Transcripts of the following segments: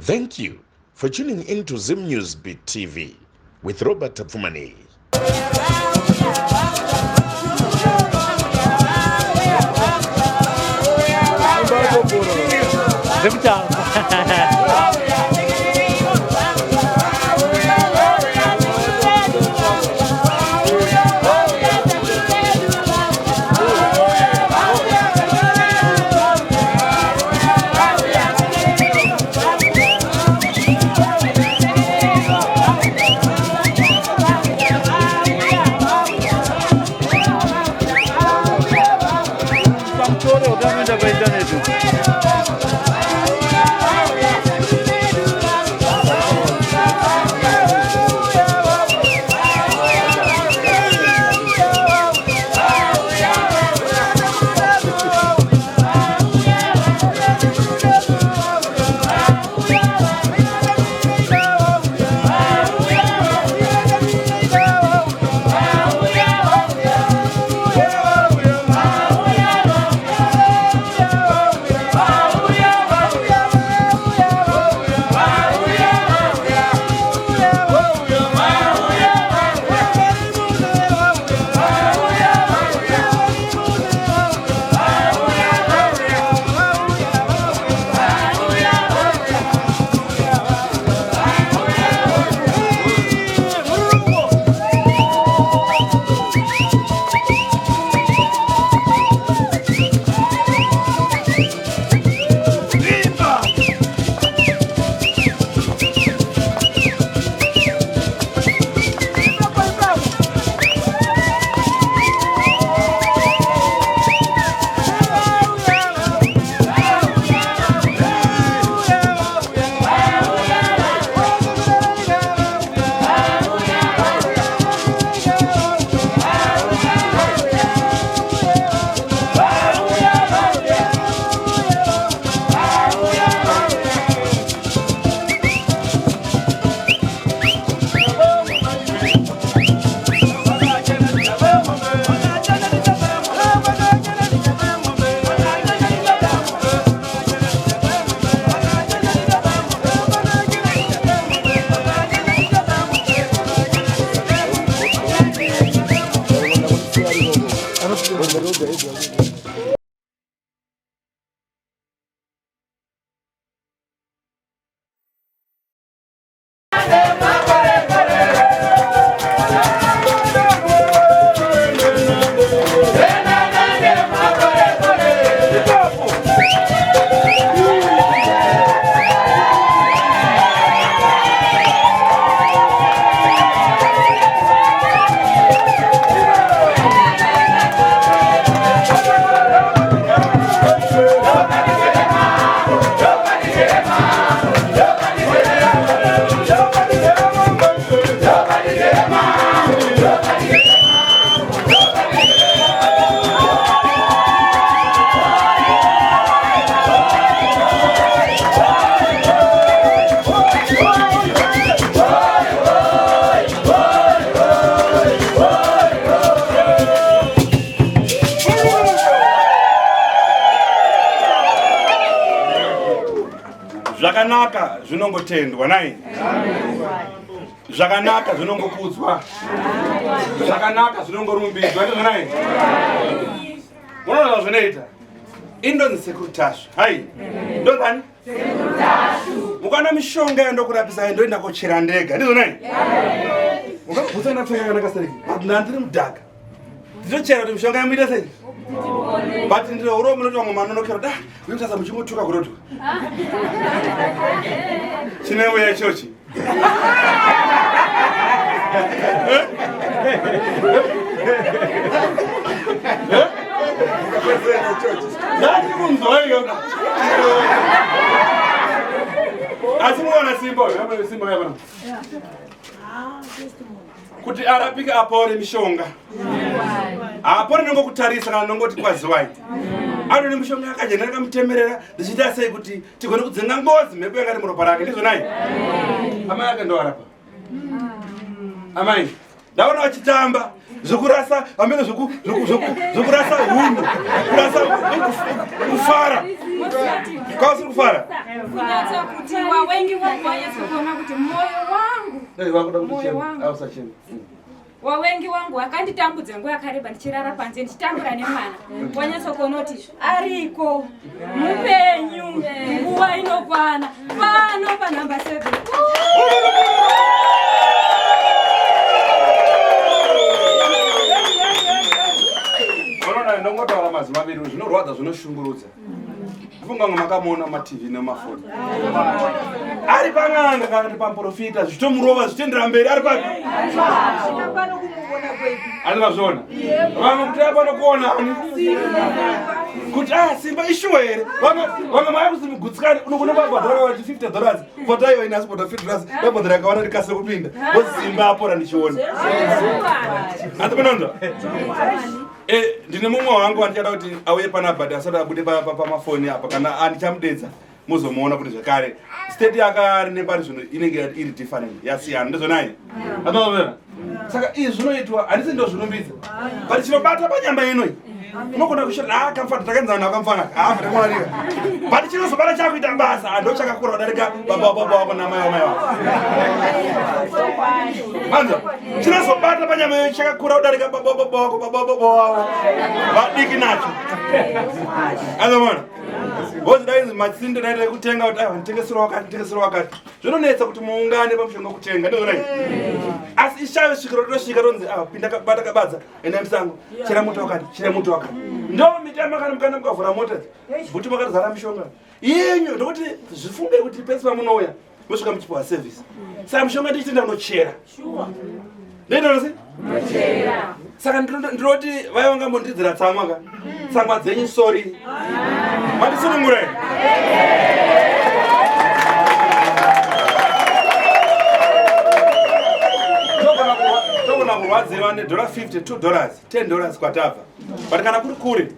Thank you for tuning in to Zim News Beat TV with Robert Tapfumani. Zvakanaka zvinongotendwa nai. Zvakanaka zvinongokudzwa. Zvakanaka zvinongorumbidzwa ndizvo nai. Munoona zvinoita. Indonzi sekuritashu. Hai. Ndodani? Sekuritashu. Mukana mishonga yandokurapisa ndoenda kochera ndega. Ndizvo nai. Mukabvunza napfeka kanaka sei? Ndandiri mudhaka. Ndizochera kuti mishonga yamuita sei? But in the room, no one man, no care. We just have to go to a road. She never went to church. That's even going on. I think one is Simba. I'm going to Simba. Kuti arapika apore mishonga. Apore nongo kutarisa kana nongoti kwaziwai. Ano ni mishonga yakajenera mutemerera ndichita sei kuti tigone kudzenga ngozi mhepo yakati muropa rake ndizvo nai. Amai yake ndo arapa. Amai. Ndaona wachitamba zokurasa amene zokurasa hundu. Kurasa kufara. Kwa kufara. kunyatsa kuti wawengi wangu wanyatsa kuona kuti moyo wangu wawengi wangu akanditambudza nguva yakareba ndichirara panze ndichitambura nemwana wanyatsa kuona kuti ariko mupenyu nguva inokwana pano panhamba 7. ndongotaura mazima maviri zvinorwadza zvinoshungurudza funga makamuona matv nemafoni ari pang'anga kana kuti paprofita zvitomurova zvitendera mberi ari papi andinazviona vamwe kuti apanokuonani kuti Simba ishuwa here vamwe maya kusimigutsikani unogona babhadhara vati $50 potaiwa inasi bota $50 babhadhara yakawanda rikasire kupinda Simba apora ndichiona andipenonza ndine mumwe wangu wandichada kuti auye panabhati asati abude pamafoni apa kana andichamudedza muzomuona kuti zvekare state yakari nepari zvino inenge iri different yasiyana ndizvonaye atomavera saka izvi zvinoitwa handisi ndo zvinumbidza but chinobata panyama inoi unogona kushora kamfana takanzana akamfana takamwarira but chinozobata chakuita basa ndo chakakura kudarika baba wako namai wako manza chinozobata panyama inoi chakakura kudarika baba wako vadiki nacho azomona vozidai matsinde naita kutenga kuti nditengesera wakati zvinonetsa kuti muungane pamushonga kutenga ndozonai asi ishave svikiro rotosvika ronzi pinda bata kabadza enda musango chera moto wakati ndo mitemba kana mukana mukavhura mota bhuti makazara mishonga yenyu ndokuti zvifunge kuti pese pamunouya mosvika muchipiwa service saka mishonga ndichitenda kunochera ndoitose saka ndinoti vaiva ngambondidzira tsamwaka tsamwa dzenyu sori matisunungurai togona kurwadziwa $50, $2, $10 kwatabva but kana kuri kure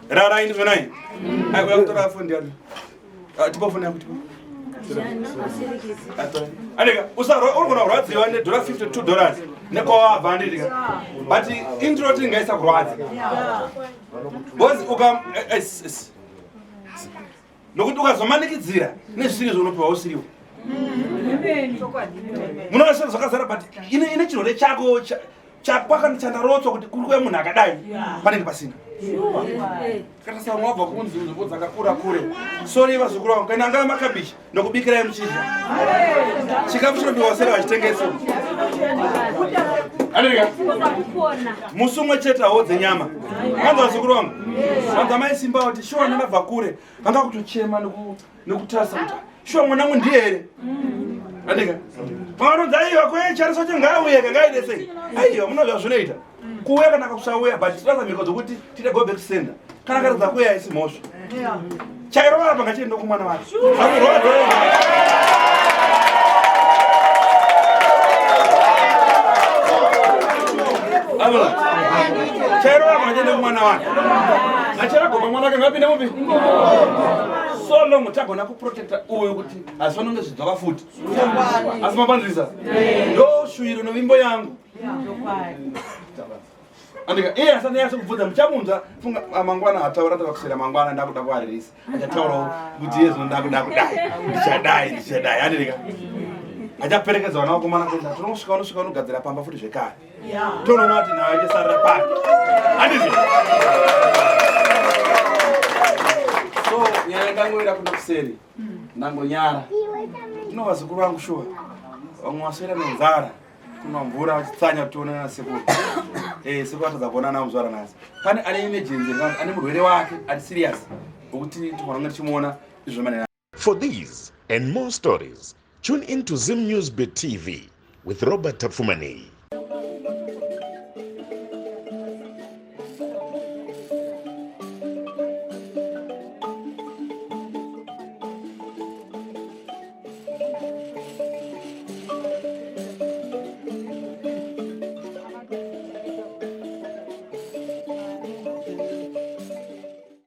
rarai ndizvonai aiuya kutora foni yanu tipofoni yangu tipo andika urigona kurwadziwa $50, $2 nekwawabva andidika but introti ngaisa kurwadza bozi nokuti ukazomanikidzira nezvisiri zvounopiwa usiriwo munoona zvinhu zvakazara but ine chirwere chako chakwakana chandarotswa kuti kuri kuya munhu akadai panenge pasina kana saka mwabva kunzi nzvimbo dzakakura kure sori vazukuru vangu kaina angava makabichi ndokubikirai muchidya chikafu chinopiwa sere vachitengesa andika musi umwe chete hawo dzenyama anza vazukuru vangu vanza mai Simba kuti shuwa ndandabva kure vanga kutochema nekutarisa kuti shuwa mwanangu ndiye here andika vanodza aiwa kwechariso chingauye kangaidesei aiwa munozva zvinoita kuuya kana kusauya but tiraza mhiko dzokuti tite go back to sender kana karidza kuya isi mhosva chairo varapa ngachienda kumwana wake chairo varapa ngachienda kumwana wake achiragoma mwana wake ngapinde mupi solo mutagona kuprotecta uyu kuti asifanonge zvidzoka futi asi mapanzisa ndo shwiro novimbo yangu andika iye asati yase kubvunza muchamunza funga mangwana ataura takakusera mangwana ndakuda kuaririsa achataurawo kuti iye zvino ndakuda kudai ndichadai andika achaperekedza vana vakomana kuenda tonosvika unogadzira pamba futi zvekare tonoona kuti nayo achasarira pake handizi so nyaya ndangoenda kuno kuseri ndangonyara tino vazukuru vangu shuwa vamwe vaswera nenzara kunwa mvura vachitsanya kutionana nasekuru sekuru atadza kuonana muzvara nasi pane ane emergency ane murwere wake ari serious wokuti tifanonge tichimuona izvomanena. For these and more stories, tune in to Zim News TV with Robert Tafumani.